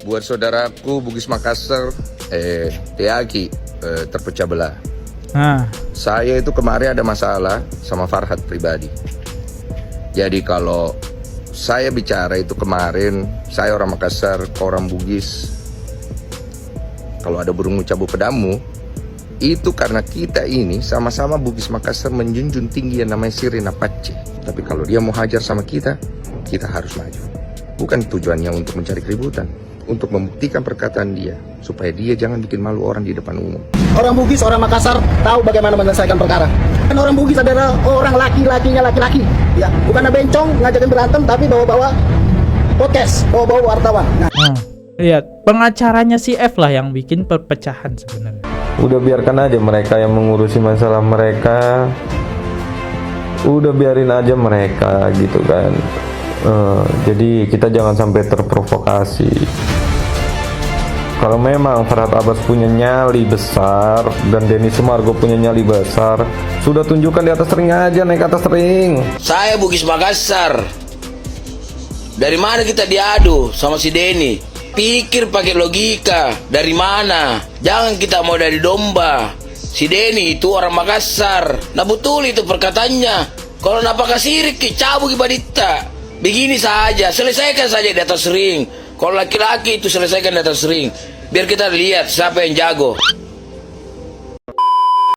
Buat saudaraku Bugis Makassar, Teaki terpecah belah. Saya itu kemarin ada masalah sama Farhat pribadi. Jadi kalau saya bicara itu kemarin, saya orang Makassar, kau orang Bugis. Kalau ada burung cabut pedamu, itu karena kita ini sama-sama Bugis Makassar menjunjung tinggi yang namanya Sirina Pace. Tapi kalau dia mau hajar sama kita harus maju. Bukan tujuannya untuk mencari keributan, untuk membuktikan perkataan dia, supaya dia jangan bikin malu orang di depan umum. Orang Bugis, orang Makassar tahu bagaimana menyelesaikan perkara. Dan orang Bugis adalah orang laki-lakinya laki-laki. Ya, bukan bencong ngajakin berantem, tapi bawa-bawa podcast, bawa-bawa wartawan. Lihat, pengacaranya si F lah yang bikin perpecahan sebenarnya. Udah biarkan aja mereka yang mengurusi masalah mereka. Udah biarin aja mereka gitu kan. Jadi kita jangan sampai terprovokasi. Kalau memang Farhat Abbas punya nyali besar dan Denny Sumargo punya nyali besar, sudah tunjukkan di atas ring aja, naik atas ring. Saya Bugis Makassar. Dari mana kita diadu sama si Denny? Pikir pakai logika. Dari mana? Jangan kita mau dari domba. Si Denny itu orang Makassar. Nah betul itu perkataannya. Kalau napakah sirik, cabut ibadita. Begini saja, selesaikan saja di atas ring. Kalau laki-laki itu selesaikan di atas ring. Biar kita lihat siapa yang jago.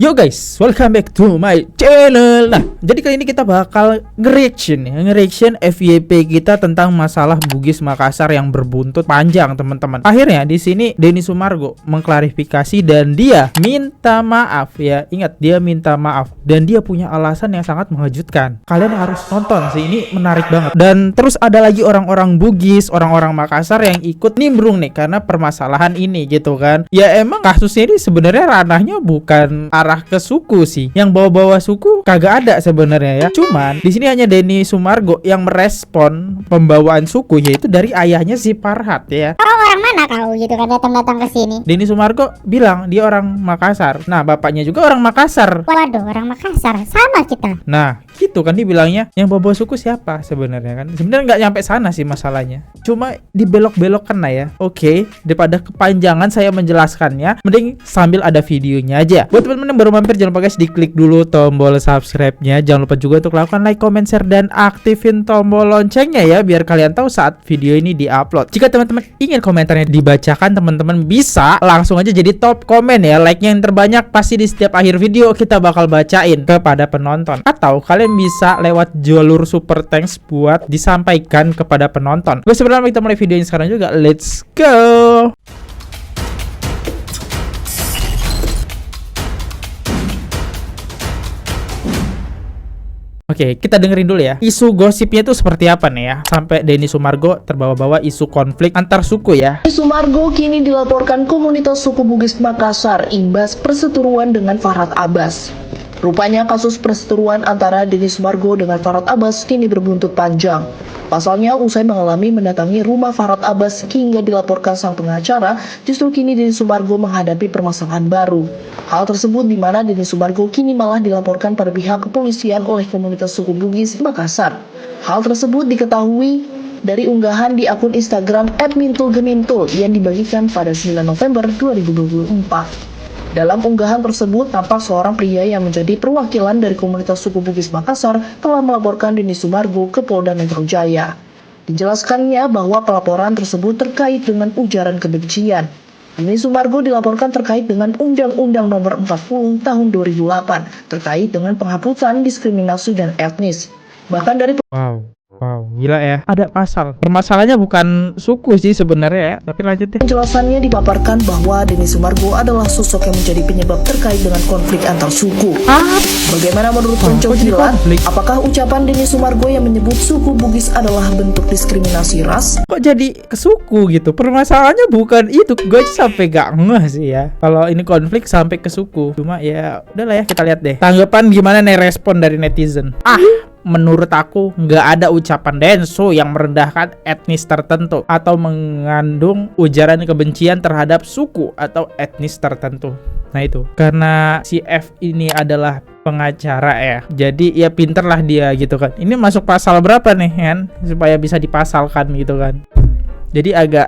Yo guys, welcome back to my channel. Nah, jadi kali ini kita bakal nge-reaction FYP kita tentang masalah Bugis Makassar yang berbuntut panjang, teman-teman. Akhirnya di sini Denny Sumargo mengklarifikasi dan dia minta maaf ya. Ingat, dia minta maaf dan dia punya alasan yang sangat mengejutkan. Kalian harus nonton sih, ini menarik banget. Dan terus ada lagi orang-orang Bugis, orang-orang Makassar yang ikut nimbrung nih karena permasalahan ini gitu kan. Ya emang kasusnya ini sebenarnya ranahnya bukan arah ke suku sih. Yang bawa-bawa suku kagak ada sebenarnya ya. Cuman di sini hanya Denny Sumargo yang merespon pembawaan suku, yaitu dari ayahnya si Farhat ya. Orang mana kau gitu kan datang-datang ke sini? Denny Sumargo bilang dia orang Makassar. Nah, bapaknya juga orang Makassar. Waduh, orang Makassar sama kita. Nah, gitu kan dibilangnya. Yang bawa suku siapa sebenarnya kan? Sebenarnya nggak nyampe sana sih masalahnya. Cuma dibelok-belokkan lah ya. Oke, daripada kepanjangan saya menjelaskannya, mending sambil ada videonya aja. Buat teman-teman yang baru mampir, jangan lupa guys diklik dulu tombol subscribe-nya. Jangan lupa juga untuk lakukan like, comment, share, dan aktifin tombol loncengnya ya, biar kalian tahu saat video ini diupload. Jika teman-teman ingin komentarnya dibacakan, teman-teman bisa langsung aja jadi top komen ya. Like-nya yang terbanyak pasti di setiap akhir video kita bakal bacain kepada penonton. Atau kalian bisa lewat jalur super thanks buat disampaikan kepada penonton. Gue sebelum kita mulai video ini sekarang juga, let's go. Oke, kita dengerin dulu ya. Isu gosipnya itu seperti apa nih ya? Sampai Denny Sumargo terbawa-bawa isu konflik antar suku ya. Denny Sumargo kini dilaporkan komunitas suku Bugis Makassar imbas perseteruan dengan Farhat Abbas. Rupanya kasus perseteruan antara Denny Sumargo dengan Farhat Abbas kini berbuntut panjang. Pasalnya, usai mendatangi rumah Farhat Abbas hingga dilaporkan sang pengacara, justru kini Denny Sumargo menghadapi permasalahan baru. Hal tersebut di mana Denny Sumargo kini malah dilaporkan pada pihak kepolisian oleh komunitas suku Bugis Makassar. Hal tersebut diketahui dari unggahan di akun Instagram @mintulgemintul yang dibagikan pada 9 November 2024. Dalam unggahan tersebut, tampak seorang pria yang menjadi perwakilan dari komunitas suku Bugis Makassar telah melaporkan Denny Sumargo ke Polda Metro Jaya. Dijelaskannya bahwa pelaporan tersebut terkait dengan ujaran kebencian. Denny Sumargo dilaporkan terkait dengan Undang-Undang Nomor 40 Tahun 2008 terkait dengan penghapusan diskriminasi dan etnis. Bahkan dari Wow, gila ya. Ada pasal. Permasalahannya bukan suku sih sebenarnya ya. Tapi lanjut deh. penjelasannya dipaparkan bahwa Denny Sumargo adalah sosok yang menjadi penyebab terkait dengan konflik antar suku. Bagaimana menurut pencokilat? Apakah ucapan Denny Sumargo yang menyebut suku Bugis adalah bentuk diskriminasi ras? Kok jadi ke suku gitu? Permasalahannya bukan itu. Gue sampai gak ngeh sih ya. Kalau ini konflik sampai ke suku. Cuma ya udahlah ya, kita lihat deh. Tanggapan gimana nih respon dari netizen? Menurut aku nggak ada ucapan Denso yang merendahkan etnis tertentu atau mengandung ujaran kebencian terhadap suku atau etnis tertentu. Nah itu, karena si F ini adalah pengacara ya, jadi ya pinter lah dia gitu kan. Ini masuk pasal berapa nih kan, supaya bisa dipasalkan gitu kan. Jadi agak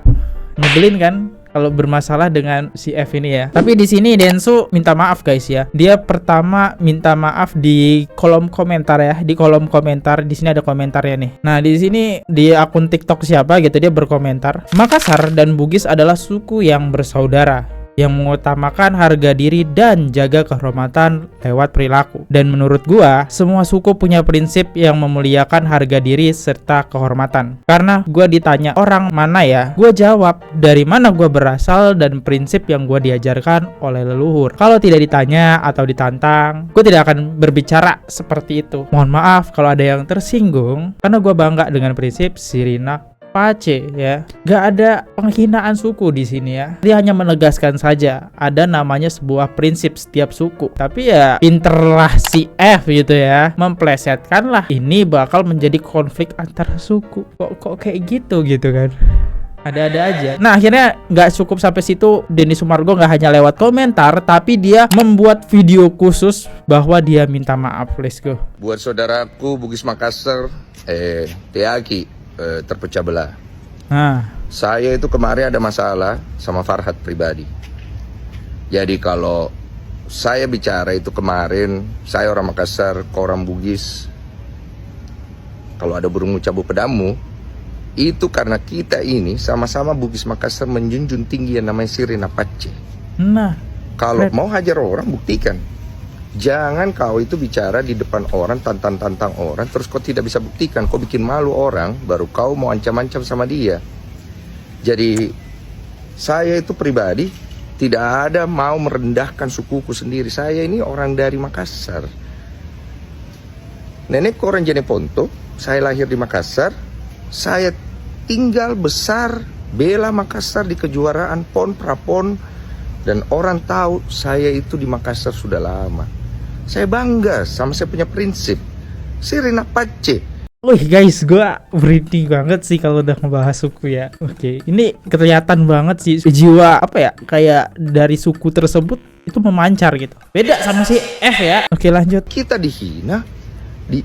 nyebelin kan kalau bermasalah dengan si F ini ya. Tapi di sini Densu minta maaf guys ya. Dia pertama minta maaf di kolom komentar ya, di kolom komentar. Di sini ada komentarnya nih. Nah, di sini di akun TikTok siapa gitu dia berkomentar, Makassar dan Bugis adalah suku yang bersaudara, yang mengutamakan harga diri dan jaga kehormatan lewat perilaku. Dan menurut gua, semua suku punya prinsip yang memuliakan harga diri serta kehormatan. Karena gua ditanya orang mana ya, gua jawab dari mana gua berasal dan prinsip yang gua diajarkan oleh leluhur. Kalau tidak ditanya atau ditantang, gua tidak akan berbicara seperti itu. Mohon maaf kalau ada yang tersinggung, karena gua bangga dengan prinsip Sirina Pace ya. Gak ada penghinaan suku di sini ya. Dia hanya menegaskan saja ada namanya sebuah prinsip setiap suku. Tapi ya pinterlah si F gitu ya, memplesetkan lah ini bakal menjadi konflik antar suku. Kok kayak gitu kan. Ada-ada aja. Nah akhirnya nggak cukup sampai situ. Denny Sumargo nggak hanya lewat komentar, tapi dia membuat video khusus bahwa dia minta maaf. Let's go. Buat saudaraku Bugis Makassar, Tiaki terpecah belah. Saya itu kemarin ada masalah sama Farhad pribadi. Jadi kalau saya bicara itu kemarin, saya orang Makassar, kau orang Bugis. Kalau ada burung cabu pedamu, itu karena kita ini sama-sama Bugis Makassar menjunjung tinggi yang namanya Sirina Pace. Nah, kalau mau hajar orang, buktikan. Jangan kau itu bicara di depan orang, tantang-tantang orang, terus kau tidak bisa buktikan, kau bikin malu orang, baru kau mau ancam-ancam sama dia. Jadi, saya itu pribadi tidak ada mau merendahkan sukuku sendiri. Saya ini orang dari Makassar. Nenekku orang Jeneponto, saya lahir di Makassar, saya tinggal besar, bela Makassar di kejuaraan PON, Prapon, dan orang tahu saya itu di Makassar sudah lama. Saya bangga sama saya punya prinsip Sirina Pace. Wih guys, gue berhenti banget sih kalau udah ngebahas suku ya. Oke, ini kelihatan banget sih jiwa apa ya, kayak dari suku tersebut itu memancar gitu. Beda sama si F ya. Oke lanjut. Kita dihina, di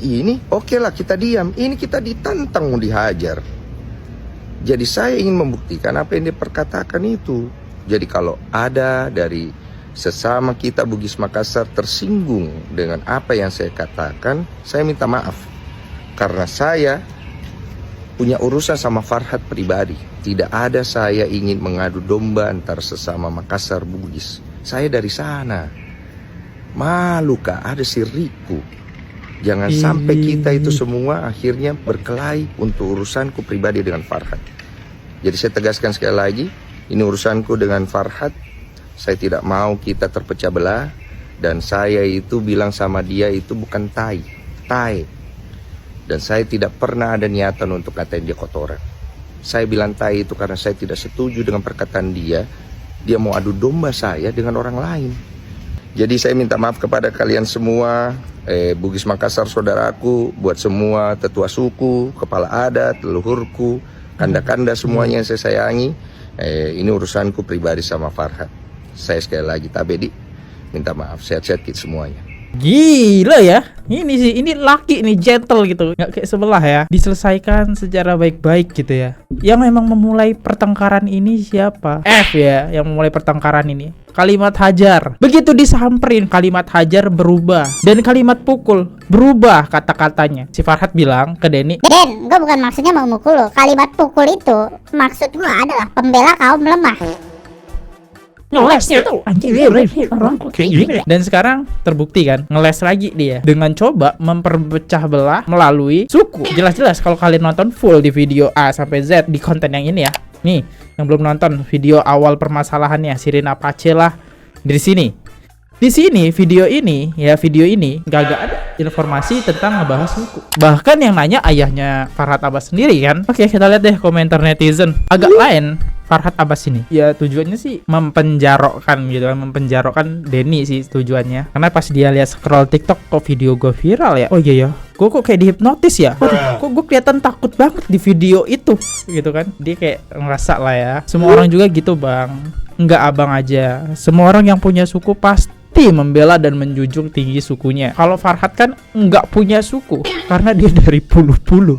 ini, oke lah kita diam. Ini kita ditantang, mau dihajar. Jadi saya ingin membuktikan apa yang dia perkatakan itu. Jadi kalau ada dari sesama kita Bugis Makassar tersinggung dengan apa yang saya katakan, saya minta maaf. Karena saya punya urusan sama Farhad pribadi. Tidak ada saya ingin mengadu domba antara sesama Makassar Bugis. Saya dari sana. Malu kah ada si Riku. Jangan sampai kita itu semua akhirnya berkelahi untuk urusanku pribadi dengan Farhad. Jadi saya tegaskan sekali lagi, ini urusanku dengan Farhad. Saya tidak mau kita terpecah belah. Dan saya itu bilang sama dia itu bukan tai. Dan saya tidak pernah ada niatan untuk katain dia kotoran. Saya bilang tai itu karena saya tidak setuju dengan perkataan dia. Dia mau adu domba saya dengan orang lain. Jadi saya minta maaf kepada kalian semua, Bugis Makassar saudaraku, buat semua tetua suku, kepala adat, leluhurku, kanda-kanda semuanya yang saya sayangi. Ini urusanku pribadi sama Farhad. Saya sekali lagi Tabedi minta maaf, sehat-sehat kita semuanya. Gila ya, ini sih, ini laki nih, gentle gitu, nggak kayak sebelah ya. Diselesaikan secara baik-baik gitu ya. Yang memang memulai pertengkaran ini siapa? F ya, yang memulai pertengkaran ini. Kalimat hajar, begitu disamperin kalimat hajar berubah, dan kalimat pukul berubah kata-katanya. Si Farhad bilang ke Denny, Den, gue bukan maksudnya mau mukul lo. Kalimat pukul itu maksud gue adalah pembela kaum lemah. Dan sekarang terbukti kan, ngeles lagi dia dengan coba memperpecah belah melalui suku. Jelas-jelas kalau kalian nonton full di video A sampai Z di konten yang ini ya. Nih, yang belum nonton video awal permasalahannya Sirina Pace lah di sini. Di sini video ini gak ada informasi tentang ngebahas suku. Bahkan yang nanya ayahnya Farhad Abbas sendiri kan. Oke, kita lihat deh komentar netizen. Agak lain Farhad Abbas ini. Ya tujuannya sih mempenjarokkan gitu kan, mempenjarokkan Denny sih tujuannya. Karena pas dia lihat scroll TikTok kok video gue viral ya. Oh iya ya, gue kok kayak dihipnotis ya. Kok gue kelihatan takut banget di video itu gitu kan. Dia kayak ngerasa lah ya. Semua orang juga gitu bang. nggak abang aja. Semua orang yang punya suku pasti membela dan menjunjung tinggi sukunya. Kalau Farhad kan nggak punya suku karena dia dari Pulu-Pulu.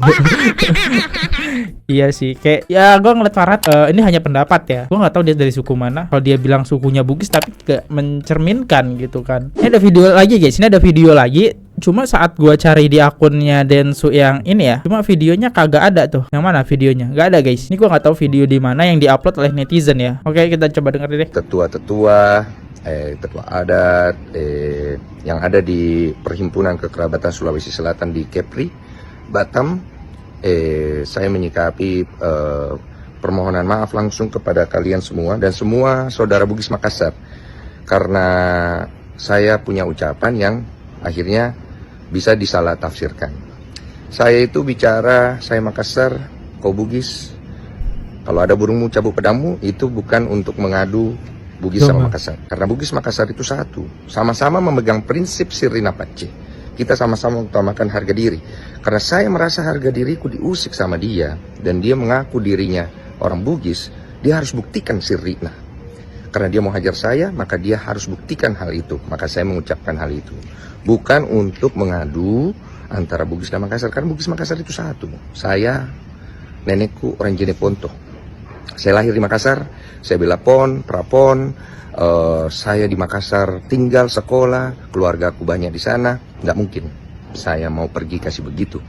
Iya sih, kayak ya gue ngeliat Farhad ini hanya pendapat ya. Gue nggak tahu dia dari suku mana. Kalau dia bilang sukunya Bugis tapi gak mencerminkan gitu kan. Ini ada video lagi guys, ini ada video lagi. Cuma saat gua cari di akunnya Densu yang ini ya, cuma videonya kagak ada tuh. Yang mana videonya? Gak ada guys. Ini gua nggak tahu video di mana yang diupload oleh netizen ya. Oke, kita coba dengerin deh. Tetua adat yang ada di Perhimpunan Kekerabatan Sulawesi Selatan di Kepri, Batam, saya menyikapi permohonan maaf langsung kepada kalian semua dan semua saudara Bugis Makassar karena saya punya ucapan yang akhirnya bisa disalah tafsirkan. Saya itu bicara, saya Makassar, kau Bugis. Kalau ada burungmu cabut pedamu, itu bukan untuk mengadu Bugis sama Makassar. Karena Bugis Makassar itu satu. Sama-sama memegang prinsip Sirina Pace. Kita sama-sama mengutamakan harga diri. Karena saya merasa harga diriku diusik sama dia, dan dia mengaku dirinya orang Bugis, dia harus buktikan Sirina. Karena dia mau hajar saya, maka dia harus buktikan hal itu. Maka saya mengucapkan hal itu. Bukan untuk mengadu antara Bugis dan Makassar. Karena Bugis Makassar itu satu. Saya, nenekku orang Jeneponto. Saya lahir di Makassar, saya bela PON, Prapon. Saya di Makassar tinggal, sekolah, keluarga aku banyak di sana. Nggak mungkin saya mau pergi kasih begitu.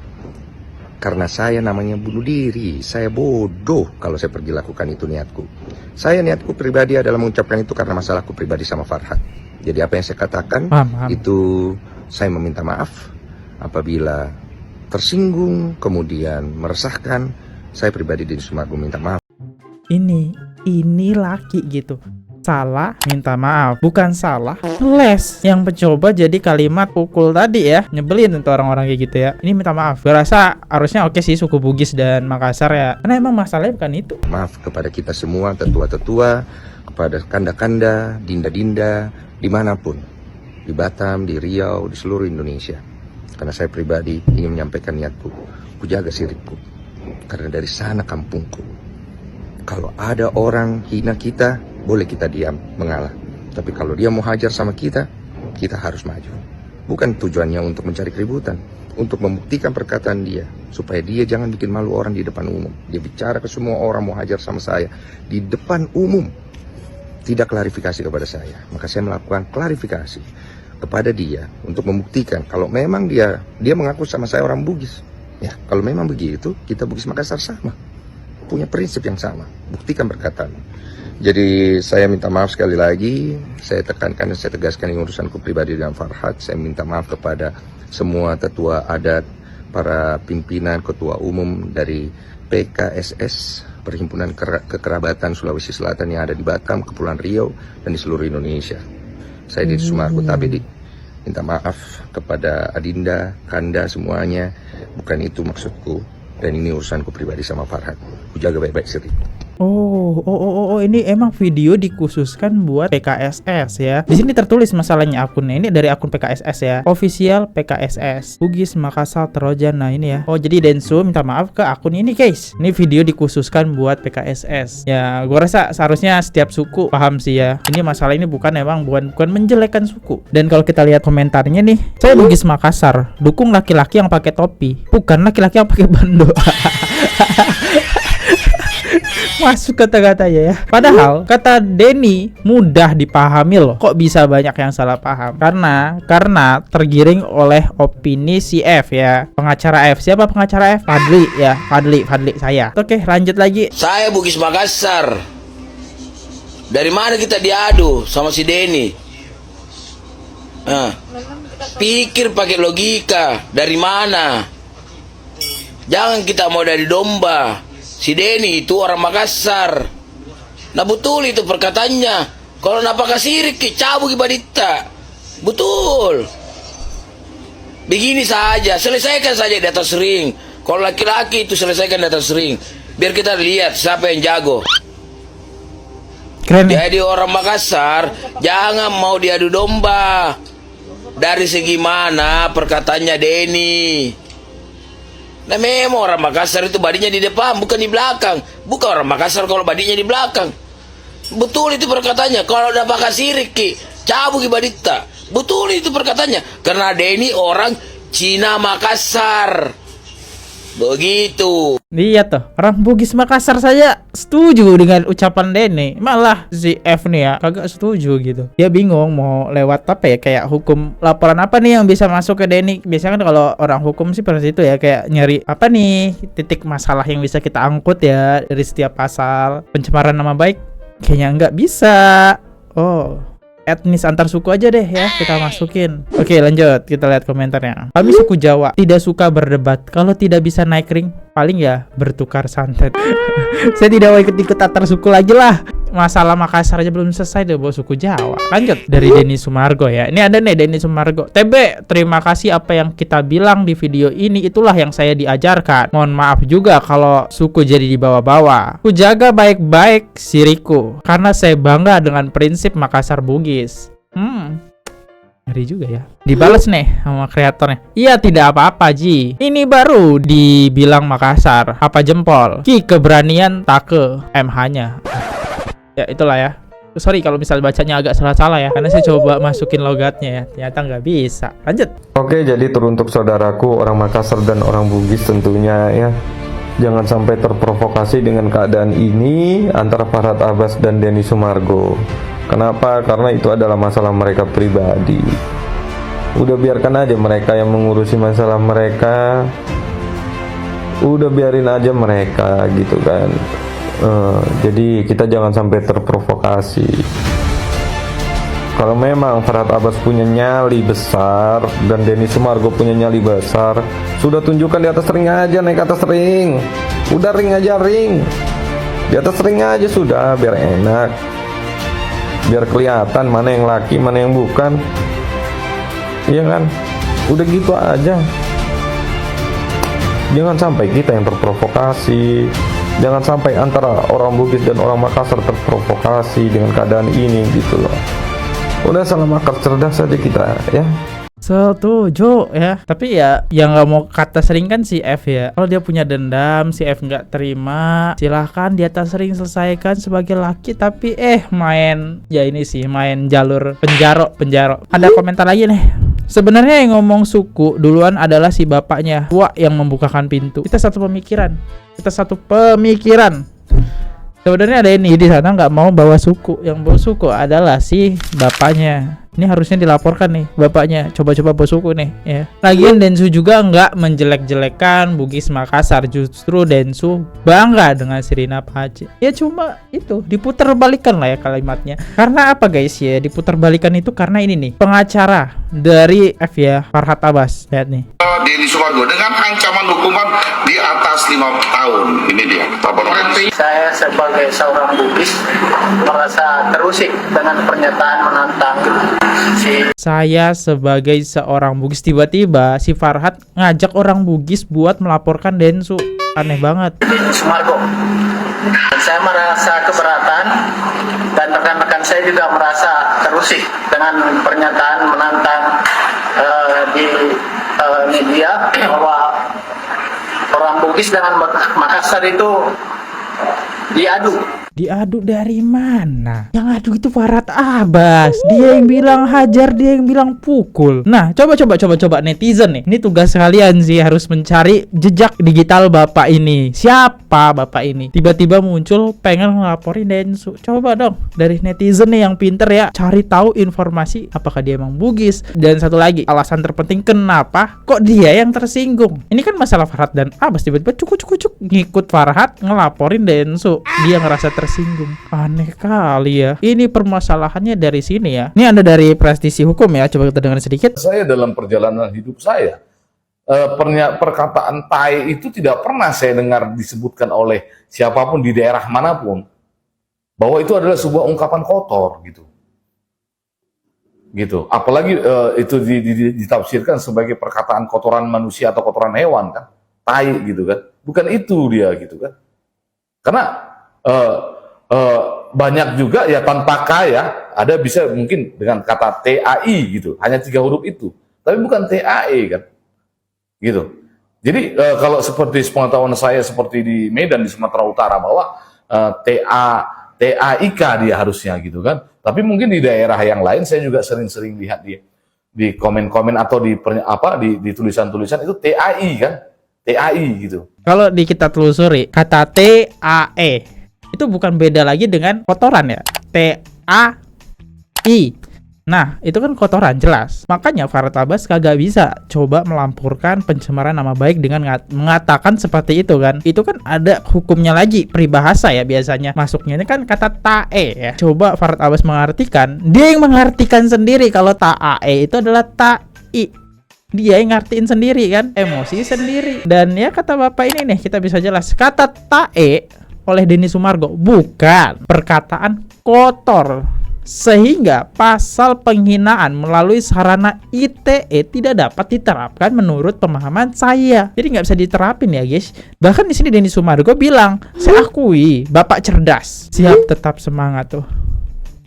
Karena saya namanya bunuh diri. Saya bodoh kalau saya pergi lakukan itu niatku. Saya niatku pribadi adalah mengucapkan itu karena masalahku pribadi sama Farhad. Jadi apa yang saya katakan itu saya meminta maaf apabila tersinggung kemudian meresahkan. Saya pribadi di Sumargo minta maaf. Ini laki gitu. Salah minta maaf, bukan salah les. Yang mencoba jadi kalimat pukul tadi ya, nyebelin untuk orang-orang kayak gitu ya. Ini minta maaf. Gue rasa harusnya oke sih suku Bugis dan Makassar ya, karena emang masalahnya bukan itu. Maaf kepada kita semua, tetua-tetua, kepada kanda-kanda, dinda-dinda, dimanapun, di Batam, di Riau, di seluruh Indonesia. Karena saya pribadi ingin menyampaikan niatku, ku jaga siripku, karena dari sana kampungku. Kalau ada orang hina kita, boleh kita diam, mengalah. Tapi kalau dia mau hajar sama kita, kita harus maju. Bukan tujuannya untuk mencari keributan, untuk membuktikan perkataan dia, supaya dia jangan bikin malu orang di depan umum. Dia bicara ke semua orang mau hajar sama saya di depan umum, tidak klarifikasi kepada saya. Maka saya melakukan klarifikasi kepada dia untuk membuktikan kalau memang dia mengaku sama saya orang Bugis. Ya, kalau memang begitu, kita Bugis Makassar sama, punya prinsip yang sama. Buktikan perkataan. Jadi saya minta maaf sekali lagi. Saya tekankan dan saya tegaskan ini urusanku pribadi dengan Farhad. Saya minta maaf kepada semua tetua adat, para pimpinan, ketua umum dari PKSS, Perhimpunan Kekerabatan Sulawesi Selatan yang ada di Batam, Kepulauan Riau, dan di seluruh Indonesia. Saya di Sumargo Tabedi minta maaf kepada Adinda, Kanda, semuanya. Bukan itu maksudku. Dan ini urusanku pribadi sama Farhad. Ku jaga baik-baik siripku. Ini emang video dikhususkan buat PKSS ya. Di sini tertulis masalahnya akunnya. Ini dari akun PKSS ya. Official PKSS Bugis Makassar Trojan. Nah ini ya. Oh jadi Densu minta maaf ke akun ini guys. Ini video dikhususkan buat PKSS. Ya gua rasa seharusnya setiap suku paham sih ya. Ini masalah ini bukan menjelekkan suku. Dan kalau kita lihat komentarnya nih, saya Bugis Makassar dukung laki-laki yang pakai topi, bukan laki-laki yang pakai bando. Masuk kata-katanya ya. Padahal kata Denny mudah dipahami loh. Kok bisa banyak yang salah paham? Karena tergiring oleh opini si F ya. Pengacara F. Siapa pengacara F? Fadli ya. Fadli saya. Oke, lanjut lagi. Saya Bugis Makassar. Dari mana kita diadu sama si Denny? Pikir pakai logika. Dari mana? Jangan kita mau dari domba. Si Denny itu orang Makassar. Nah betul itu perkataannya. Kalau napakah sirik cabut ibadita. Betul. Begini saja, selesaikan saja di atas ring. Kalau laki-laki itu selesaikan di atas ring. Biar kita lihat siapa yang jago. Keren. Jadi orang Makassar jangan mau diadu domba. Dari segi mana perkataannya Denny. Nah memang orang Makassar itu badinya di depan, bukan di belakang. Bukan orang Makassar kalau badinya di belakang. Betul itu perkataannya. Kalau udah pakai sirik ki, cabut Badita. Betul itu perkataannya. Karena Denny orang Cina Makassar. Begitu. Lihat tuh, orang Bugis Makassar saja setuju dengan ucapan Denny. Malah si F nih ya kagak setuju gitu. Dia bingung mau lewat apa ya, kayak hukum laporan apa nih yang bisa masuk ke Denny. Biasanya kan kalau orang hukum sih seperti itu ya, kayak nyari apa nih titik masalah yang bisa kita angkut ya dari setiap pasal. Pencemaran nama baik kayaknya nggak bisa. Oh, etnis antar suku aja deh ya kita masukin. Oke, lanjut kita lihat komentarnya. Kami suku Jawa tidak suka berdebat. Kalau tidak bisa naik ring, paling ya bertukar santet. Saya tidak mau ikut-ikut antar suku lagi lah. Masalah Makassar aja belum selesai deh bawa suku Jawa. Lanjut dari Denny Sumargo ya. Ini ada nih Denny Sumargo. TB, terima kasih apa yang kita bilang di video ini itulah yang saya diajarkan. Mohon maaf juga kalau suku jadi dibawa-bawa. Ku jaga baik-baik siriku karena saya bangga dengan prinsip Makassar Bugis. Ngeri juga ya. Dibalas nih sama kreatornya. Iya tidak apa-apa Ji. Ini baru dibilang Makassar. Apa jempol? Ki keberanian tak ke MH-nya. Ya itulah ya. Sorry kalau misal bacanya agak salah-salah ya, karena saya coba masukin logatnya ya, ternyata nggak bisa. Lanjut. Oke, jadi teruntuk saudaraku orang Makassar dan orang Bugis tentunya ya, jangan sampai terprovokasi dengan keadaan ini antara Farhad Abbas dan Denny Sumargo. Kenapa? Karena itu adalah masalah mereka pribadi. Udah biarkan aja mereka yang mengurusi masalah mereka. Udah biarin aja mereka gitu kan. Jadi kita jangan sampai terprovokasi. Kalau memang Farhad Abbas punya nyali besar dan Denny Sumargo punya nyali besar, sudah tunjukkan di atas ring aja, naik atas ring. Udah ring aja, ring. Di atas ring aja sudah, biar enak. Biar kelihatan mana yang laki, mana yang bukan. Iya kan? Udah gitu aja. Jangan sampai kita yang terprovokasi. Jangan sampai antara orang Bugis dan orang Makassar terprovokasi dengan keadaan ini gitu loh. Udah salam akar cerdas saja kita ya. Setuju ya. Tapi ya yang nggak mau kata sering kan si F ya. Kalau dia punya dendam, si F nggak terima, silahkan di atas ring selesaikan sebagai laki. Tapi main ya ini sih main jalur penjaro. Ada komentar lagi nih. Sebenarnya yang ngomong suku duluan adalah si bapaknya, tua yang membukakan pintu. Kita satu pemikiran. Sebenarnya ada ini di sana nggak mau bawa suku. Yang bawa suku adalah si bapaknya. Ini harusnya dilaporkan nih bapaknya. Coba-coba bawa suku nih ya. Lagian Densu juga nggak menjelek-jelekan Bugis Makassar. Justru Densu bangga dengan Sirina Pace. Ya cuma itu diputar balikan lah ya kalimatnya. Karena apa guys ya? Diputar balikan itu karena ini nih pengacara dari F ya, Farhad Abbas. Lihat nih. Denny Sumargo dengan ancaman hukuman di atas 5 tahun. Ini dia laporan. Saya sebagai seorang Bugis merasa terusik dengan pernyataan menantang Saya sebagai seorang Bugis, tiba-tiba si Farhad ngajak orang Bugis buat melaporkan Densu. Aneh banget. Denny Sumargo. Saya merasa keberatan dan rekan-rekan saya juga merasa terusik dengan pernyataan menantang di media bahwa orang Bugis dengan Makassar itu diadu dari mana? Yang adu itu Farhad Abbas. Dia yang bilang hajar, dia yang bilang pukul. Nah, coba netizen nih. Ini tugas kalian sih, harus mencari jejak digital bapak ini. Siapa bapak ini? Tiba-tiba muncul pengen ngelaporin Densu. Coba dong dari netizen nih yang pinter ya, cari tahu informasi apakah dia emang Bugis. Dan satu lagi, alasan terpenting kenapa kok dia yang tersinggung. Ini kan masalah Farhad dan Abbas, tiba-tiba cuk ngikut Farhad ngelaporin Densu. Dia ngerasa tersinggung. Aneh kali ya. Ini permasalahannya dari sini ya. Ini Anda dari praktisi hukum ya. Coba kita dengar sedikit. Saya dalam perjalanan hidup saya, perkataan tai itu tidak pernah saya dengar disebutkan oleh siapapun di daerah manapun bahwa itu adalah sebuah ungkapan kotor gitu. Apalagi itu ditafsirkan sebagai perkataan kotoran manusia atau kotoran hewan kan, tai gitu kan. Bukan itu dia gitu kan. Karena banyak juga ya tanpa K ya, ada bisa mungkin dengan kata TAI gitu, hanya 3 huruf itu, tapi bukan TAE kan, gitu. Jadi kalau seperti sepengetahuan saya seperti di Medan di Sumatera Utara bahwa TAIK dia harusnya gitu kan. Tapi mungkin di daerah yang lain saya juga sering-sering lihat di komen-komen atau di tulisan-tulisan itu TAI kan. TAI gitu. Kalau di kita telusuri kata TAE itu bukan beda lagi dengan kotoran ya. TAI. Nah, itu kan kotoran jelas. Makanya Farhad Abbas kagak bisa coba melampurkan pencemaran nama baik dengan mengatakan seperti itu kan. Itu kan ada hukumnya lagi, peribahasa ya biasanya. Masuknya ini kan kata tae ya. Coba Farhad Abbas mengartikan, dia yang mengartikan sendiri kalau tae itu adalah tai. Dia yang ngartiin sendiri kan, emosi sendiri. Dan ya kata bapak ini nih, kita bisa jelas. Kata tae oleh Denny Sumargo bukan perkataan kotor. Sehingga pasal penghinaan melalui sarana ITE tidak dapat diterapkan menurut pemahaman saya. Jadi nggak bisa diterapin ya guys. Bahkan di sini Denny Sumargo bilang, saya akui bapak cerdas. Siap, tetap semangat tuh.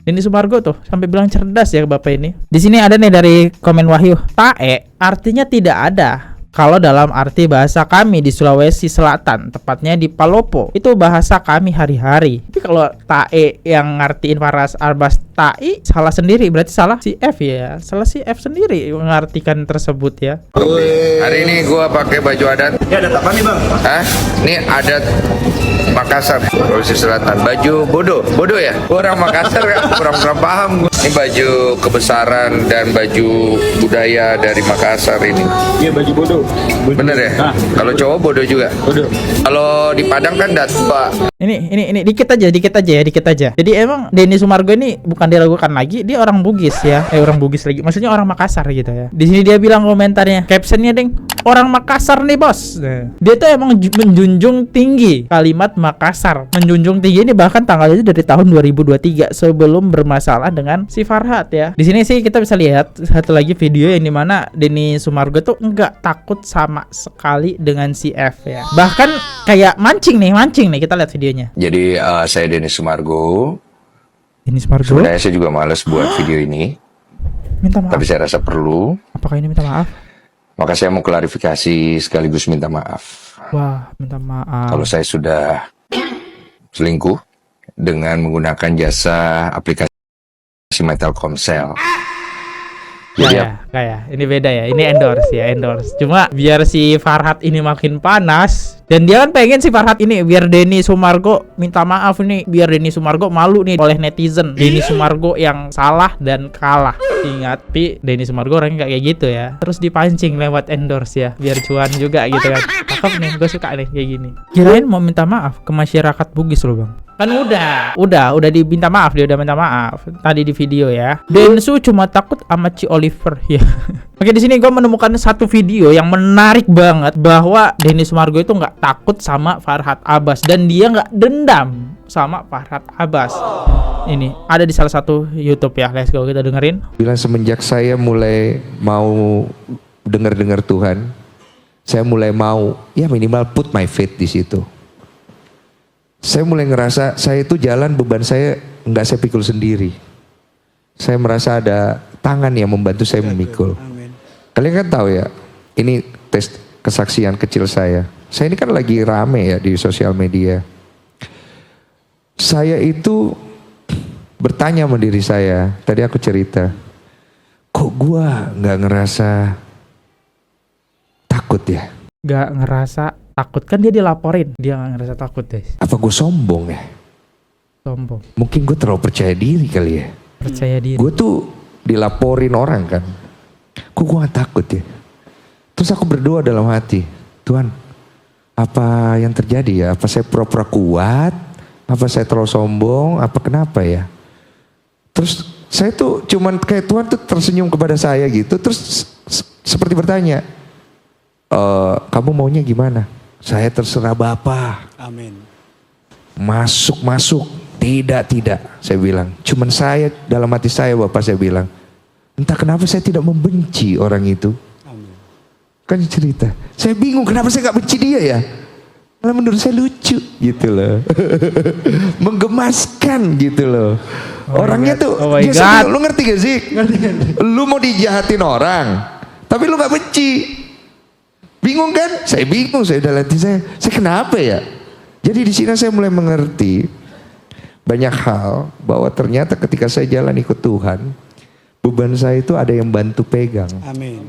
Denny Sumargo tuh sampai bilang cerdas ya bapak ini. Di sini ada nih dari komen Wahyu. Tae artinya tidak ada. Kalau dalam arti bahasa kami di Sulawesi Selatan, tepatnya di Palopo, itu bahasa kami hari-hari. Tapi kalau tae yang ngartiin Farhad Abbas tai, salah sendiri. Berarti salah si F ya. Salah si F sendiri mengartikan tersebut ya. Hari ini gua pakai baju adat. Ya adat apa nih bang? Hah? Ini adat Makassar, Sulawesi Selatan. Baju bodoh ya? Orang Makassar kurang paham gua. Ini baju kebesaran dan baju budaya dari Makassar ini. Iya baju bodoh. Bener ya? Kalau cowok bodoh juga. Bodoh. Kalau di Padang kan datwa. Ini dikit aja. Jadi emang Denny Sumargo ini bukan diragukan lagi, dia orang Bugis ya. Orang Bugis lagi. Maksudnya orang Makassar gitu ya. Di sini dia bilang komentarnya, captionnya deng, orang Makassar nih bos. Nah, dia tuh emang menjunjung tinggi kalimat Makassar. Menjunjung tinggi ini bahkan tanggalnya dari tahun 2023 sebelum bermasalah dengan si Farhad ya. Di sini sih kita bisa lihat satu lagi video yang dimana Denny Sumargo tuh enggak takut sama sekali dengan si F ya. Bahkan kayak mancing nih kita lihat videonya. Jadi saya Denny Sumargo. Denny Sumargo. Sebenarnya saya juga males buat video ini. Minta maaf. Tapi saya rasa perlu. Apakah ini minta maaf? Maka saya mau klarifikasi sekaligus minta maaf. Wah, minta maaf. Kalau saya sudah selingkuh dengan menggunakan jasa aplikasi Telkomsel. Jadi kayak ini beda ya. Ini endorse. Cuma biar si Farhad ini makin panas, dan dia kan pengen si Farhad ini biar Denny Sumargo minta maaf nih, biar Denny Sumargo malu nih oleh netizen. Denny Sumargo yang salah dan kalah. Ingat, Denny Sumargo orangnya kayak gitu ya. Terus dipancing lewat endorse ya, biar cuan juga gitu kan. Cakep nih, gue suka nih kayak gini. Kirain mau minta maaf ke masyarakat Bugis loh bang. Kan udah diminta maaf, dia udah minta maaf tadi di video ya. Densu cuma takut sama Ci Oliver ya. Oke, di sini gue menemukan satu video yang menarik banget bahwa Denny Sumargo itu nggak takut sama Farhad Abbas dan dia nggak dendam sama Farhad Abbas. Ini ada di salah satu YouTube ya. Let's go, kita dengerin. bilang semenjak saya mulai mau dengar Tuhan, saya mulai mau ya minimal put my faith di situ. Saya mulai ngerasa saya itu jalan, beban saya nggak saya pikul sendiri. Saya merasa ada tangan yang membantu saya memikul. Kalian kan tahu ya, ini tes kesaksian kecil saya. Saya ini kan lagi rame ya di sosial media. Saya itu bertanya sama diri saya, tadi aku cerita, kok gua nggak ngerasa takut ya? Nggak ngerasa takut, kan dia dilaporin, dia nggak ngerasa takut deh. Apa gue sombong ya? Sombong. Mungkin gue terlalu percaya diri kali ya. Percaya diri. Gue tuh dilaporin orang kan, kok gue gak takut ya? Terus aku berdoa dalam hati, Tuhan, apa yang terjadi ya? Apa saya pura-pura kuat? Apa saya terlalu sombong? Apa kenapa ya? Terus saya tuh cuman kayak Tuhan tuh tersenyum kepada saya gitu, terus seperti bertanya, kamu maunya gimana? Saya terserah Bapak. Amin. Masuk. Tidak. Saya bilang. Cuman saya dalam hati saya Bapak, saya bilang. Entah kenapa saya tidak membenci orang itu. Amin. Kan cerita. Saya bingung kenapa saya gak benci dia ya. Malah menurut saya lucu gitu loh. Menggemaskan gitu loh. Orangnya tuh. Lu ngerti gak sih? Lu mau dijahatin orang. Tapi lu gak benci. Bingung kan? Saya bingung, saya udah latih saya kenapa ya? Jadi di sini saya mulai mengerti banyak hal bahwa ternyata ketika saya jalan ikut Tuhan, beban saya itu ada yang bantu pegang. Amin.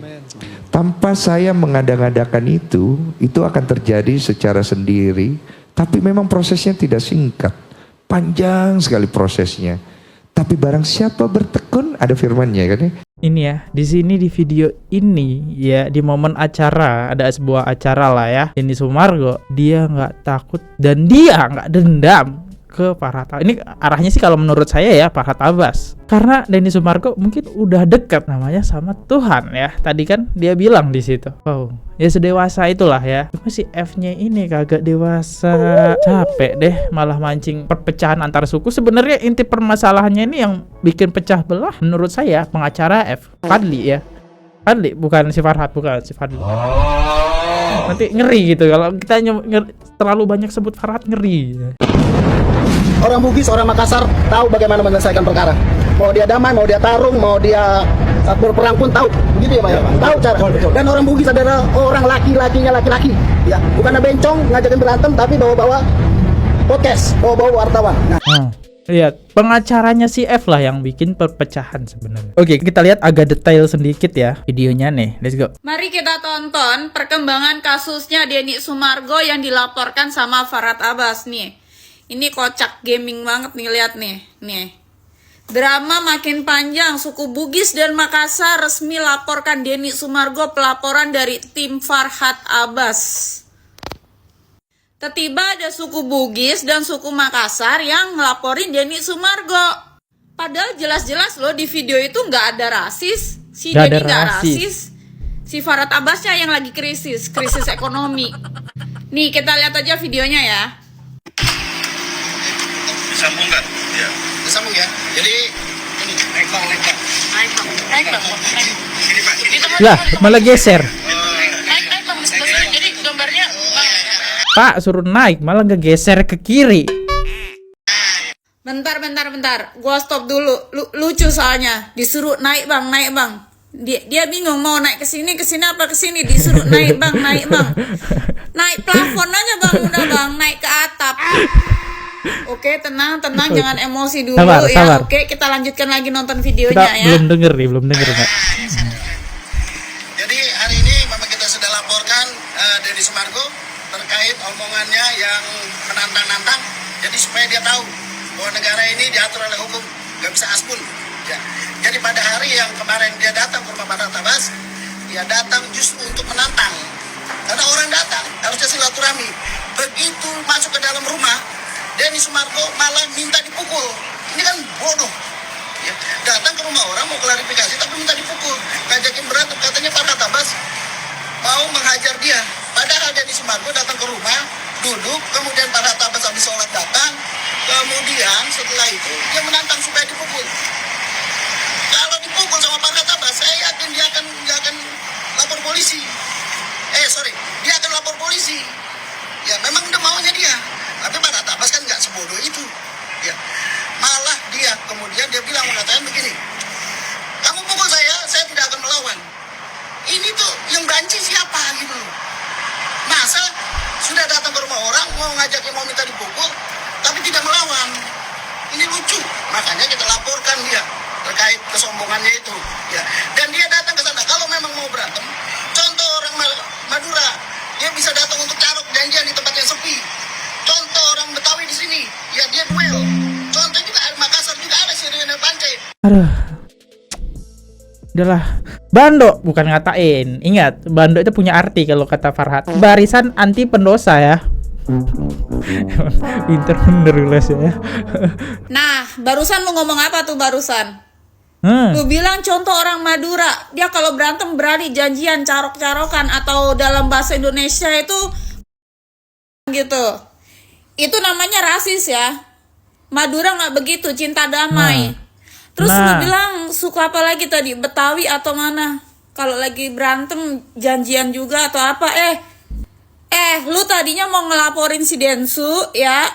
Tanpa saya mengada-ngadakan itu akan terjadi secara sendiri. Tapi memang prosesnya tidak singkat, panjang sekali prosesnya. Tapi barang siapa bertekun, ada firman-Nya kan ya. Ini ya, di sini di video ini ya, di momen acara, ada sebuah acara lah ya, Denny Sumargo, dia nggak takut dan dia nggak dendam ke Farhad Abbas. Ini arahnya sih kalau menurut saya ya Farhad Abbas, karena Denny Sumargo mungkin udah dekat namanya sama Tuhan ya. Tadi kan dia bilang di situ, oh ya sedewasa itulah ya. Cuma si F-nya ini kagak dewasa, capek deh malah mancing perpecahan antar suku. Sebenarnya inti permasalahannya ini yang bikin pecah belah menurut saya pengacara F, Fadli ya. Fadli, bukan si Farhad, bukan si Fadli. Nanti ngeri gitu kalau kita terlalu banyak sebut Farhad, ngeri. Orang Bugis, orang Makassar tahu bagaimana menyelesaikan perkara. Mau dia damai, mau dia tarung, mau dia berperang pun tahu. Begitu ya Pak ya? Tahu cara. Dan orang Bugis adalah orang laki-lakinya laki-laki. Ya, bukan bencong ngajakin berantem, tapi bawa-bawa podcast, bawa-bawa wartawan. Nah. Lihat, pengacaranya si F lah yang bikin perpecahan sebenarnya. Oke, kita lihat agak detail sedikit ya videonya nih. Let's go. Mari kita tonton perkembangan kasusnya Denny Sumargo yang dilaporkan sama Farhad Abbas nih. Ini kocak gaming banget nih, lihat nih. Nih. Drama makin panjang, suku Bugis dan Makassar resmi laporkan Denny Sumargo, pelaporan dari tim Farhad Abbas. Tiba-tiba ada suku Bugis dan suku Makassar yang ngelaporin Denny Sumargo. Padahal jelas-jelas loh di video itu nggak ada rasis. Si Denny nggak rasis. Si Farhad Abbasnya yang lagi krisis ekonomi. Nih kita lihat aja videonya ya. Disambungkan? Ya. Disambung ya. Jadi ini naik bang. Ini Pak. Ini Lah, malah geser. Naik bang. Jadi gambarnya Pak suruh naik, malah ngegeser ke kiri. Bentar. Gua stop dulu. Lucu soalnya. Disuruh naik bang. Dia bingung mau naik ke sini apa ke sini. Disuruh naik bang. Naik plafon aja bang, udah bang, naik ke atap. Oke, tenang, jangan emosi dulu sabar. ya. Oke, kita lanjutkan lagi nonton videonya Kita ya. belum denger Pak. Jadi hari ini memang kita sudah laporkan Denny Sumargo terkait omongannya yang menantang-nantang. Jadi supaya dia tahu bahwa negara ini diatur oleh hukum, nggak bisa asbun. Ya. Jadi pada hari yang kemarin dia datang ke rumah Farhad Abbas, dia datang justru untuk menantang. Karena orang datang harusnya silaturahmi. Begitu masuk ke dalam rumah, Denny Sumargo malah minta dipukul. Ini kan bodoh. Ya. Datang ke rumah orang mau klarifikasi tapi minta dipukul. Ngajakin berantem, katanya Farhad Abbas mau menghajar dia. Padahal Denny Sumargo datang ke rumah, duduk, kemudian Farhad Abbas habis sholat datang, kemudian setelah itu dia menantang supaya dipukul. Kalau dipukul sama Farhad Abbas, saya yakin dia akan lapor polisi. Dia akan lapor polisi. Ya memang udah maunya dia. Tapi Farhad Abbas kan nggak sebodoh itu. Ya. Malah dia kemudian dia bilang mengatakan begini, kamu pukul saya tidak akan melawan. Ini tuh yang banci siapa gitu. Masa sudah datang ke rumah orang mau ngajakin mau minta dipukul tapi tidak melawan. Ini lucu. Makanya kita laporkan dia terkait kesombongannya itu. Ya. Dan dia datang ke sana kalau memang mau berantem. Contoh orang Madura, dia bisa datang untuk carok janjian di tempat yang sepi. Contoh orang Betawi di sini, ya dia duel. Contoh juga Makassar juga ada si Riana Pancai. Aduh. Udahlah. Bando bukan ngatain. Ingat, bando itu punya arti kalau kata Farhad. Barisan anti pendosa ya. Pinter bener ya. Nah, barusan lu ngomong apa tuh barusan? Lu bilang contoh orang Madura, dia kalau berantem berani janjian carok-carokan atau dalam bahasa Indonesia itu gitu. Itu namanya rasis ya. Madura nggak begitu, cinta damai. Terus lu bilang suka apa lagi tadi, Betawi atau mana? Kalau lagi berantem janjian juga atau apa? Lu tadinya mau ngelaporin si Densu ya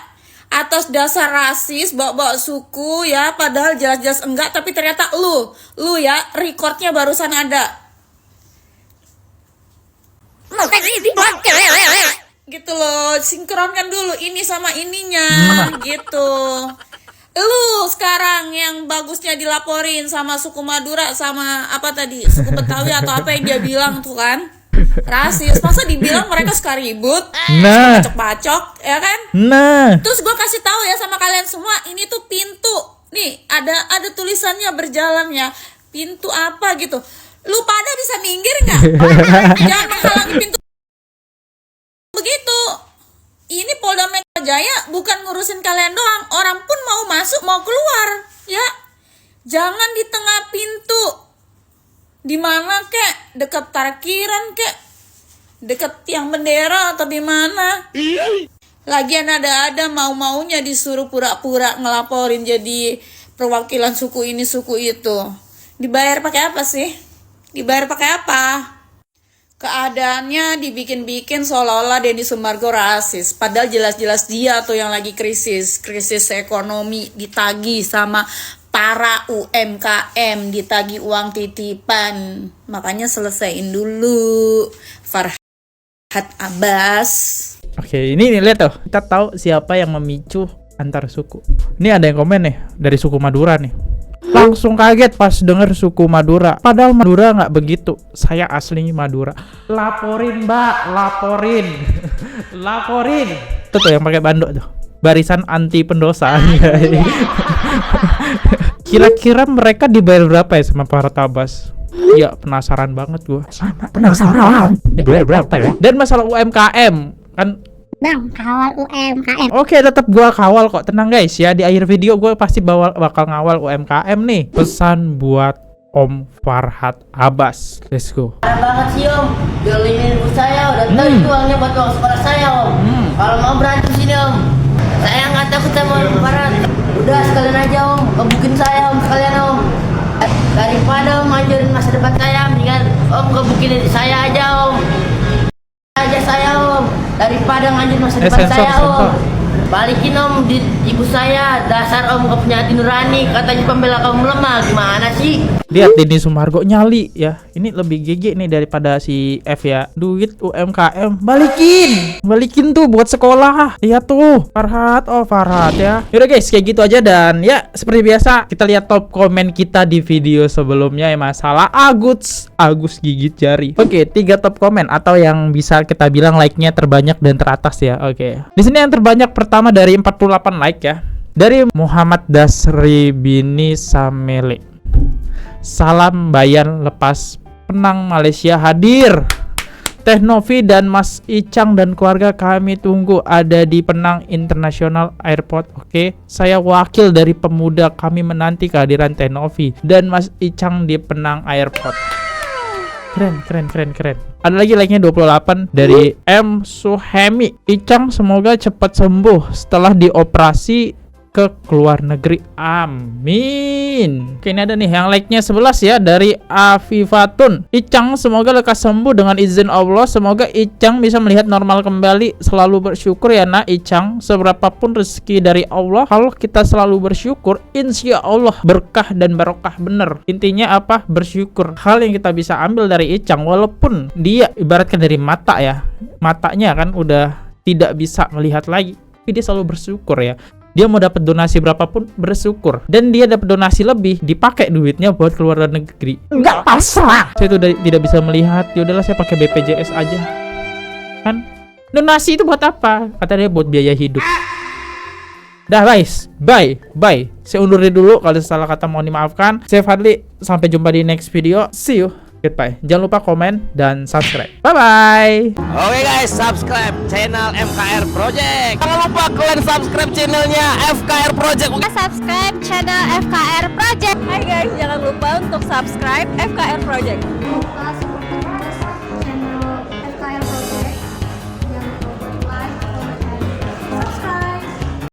atas dasar rasis, bawa-bawa suku ya, padahal jelas-jelas enggak, tapi ternyata lu ya recordnya barusan ada. Gitu loh, sinkronkan dulu ini sama ininya gitu. Lu sekarang yang bagusnya dilaporin sama suku Madura sama apa tadi, suku Betawi atau apa yang dia bilang tuh kan, rasis. Masa dibilang mereka suka ribut, suka bacok-bacok, ya kan? Terus gue kasih tahu ya sama kalian semua, ini tuh pintu. Nih, ada tulisannya berjalannya. Pintu apa gitu. Lu pada bisa minggir nggak? Jangan menghalangi pintu begitu. Ini Polda Metro Jaya bukan ngurusin kalian doang. Orang pun mau masuk mau keluar, ya. Jangan di tengah pintu. Di mana kek? Dekat parkiran kek? Dekat tiang bendera atau di mana? Lagian ada mau-maunya disuruh pura-pura ngelaporin jadi perwakilan suku ini suku itu. Dibayar pakai apa sih? Dibayar pakai apa? Keadaannya dibikin-bikin seolah-olah Denny Sumargo rasis. Padahal jelas-jelas dia tuh yang lagi krisis ekonomi, ditagih sama para UMKM, ditagih uang titipan. Makanya selesaiin dulu Farhad Abbas. Oke, ini nih lihat tuh. Kita tahu siapa yang memicu antar suku. Ini ada yang komen nih dari suku Madura nih. Langsung kaget pas denger suku Madura. Padahal Madura nggak begitu. Saya aslinya Madura. Laporin mbak, laporin. Laporin. Itu tuh yang pakai bandok tuh. Barisan anti pendosa. Kira-kira mereka dibayar berapa ya sama Farhad Abbas? Ya penasaran banget gua. Penasaran. Berapa ya? Dan masalah UMKM kan. Bang, kawal UMKM. Oke, tetap gua kawal kok. Tenang guys ya, di akhir video gua pasti bakal ngawal UMKM nih. Pesan buat Om Farhad Abbas. Let's go. Parah banget sih Om, jolinin ibu saya. Udah tahu itu uangnya buat uang sekolah saya Om. Kalau mau berantem sini Om, saya nggak takut sama Om Farhad. Udah sekalian aja Om, gebukin saya Om sekalian Om. Daripada Om hancurin masa depan saya, mendingan Om gebukin saya aja Om. Aja saya Om, daripada nganjur masa depan saya Om. Balikin Om di ibu saya. Dasar Om gak punya hati nurani, katanya pembela kaum lemah. Gimana sih? Lihat Denny Sumargo nyali ya. Ini lebih GG nih daripada si F ya. Duit UMKM balikin tuh buat sekolah. Lihat tuh Farhad, oh Farhad ya. Yaudah guys, kayak gitu aja. Dan ya seperti biasa kita lihat top komen kita di video sebelumnya ya, masalah Agus gigit jari. Oke, 3 top komen atau yang bisa kita bilang like-nya terbanyak dan teratas ya. Oke. Di sini yang terbanyak pertama dari 48 like ya. Dari Muhammad Dasri Bini Samele. Salam Bayan lepas Penang Malaysia hadir. Teh Novi dan Mas Icang dan keluarga kami tunggu ada di Penang International Airport. Oke, saya wakil dari pemuda, kami menanti kehadiran Teh Novi dan Mas Icang di Penang Airport. Keren. Ada lagi like-nya 28 dari M Suhemi. Icang semoga cepat sembuh setelah dioperasi ke luar negeri. Amin. Oke, ini ada nih yang like-nya 11 ya dari Afifatun. Icang semoga lekas sembuh dengan izin Allah. Semoga Icang bisa melihat normal kembali. Selalu bersyukur ya nak Icang. Seberapapun rezeki dari Allah, kalau kita selalu bersyukur, insya Allah berkah dan barokah. Bener. Intinya apa? Bersyukur. Hal yang kita bisa ambil dari Icang, walaupun dia ibaratkan dari mata ya, matanya kan udah tidak bisa melihat lagi, tapi dia selalu bersyukur ya. Dia mau dapat donasi berapapun bersyukur, dan dia dapat donasi lebih dipakai duitnya buat keluar negeri. Enggak pasrah. Saya tuh tidak bisa melihat. Ya udahlah saya pakai BPJS aja. Kan donasi itu buat apa? Kata dia buat biaya hidup. Dah guys, bye. Saya undur dulu, kalau salah kata mohon dimaafkan. Saya Fadli, sampai jumpa di next video. See you. Goodbye. Jangan lupa komen dan subscribe. Bye-bye. Oke guys, subscribe channel FKR Project. Jangan lupa kalian subscribe channelnya FKR Project. Subscribe channel FKR Project. Hai guys, jangan lupa untuk subscribe FKR Project.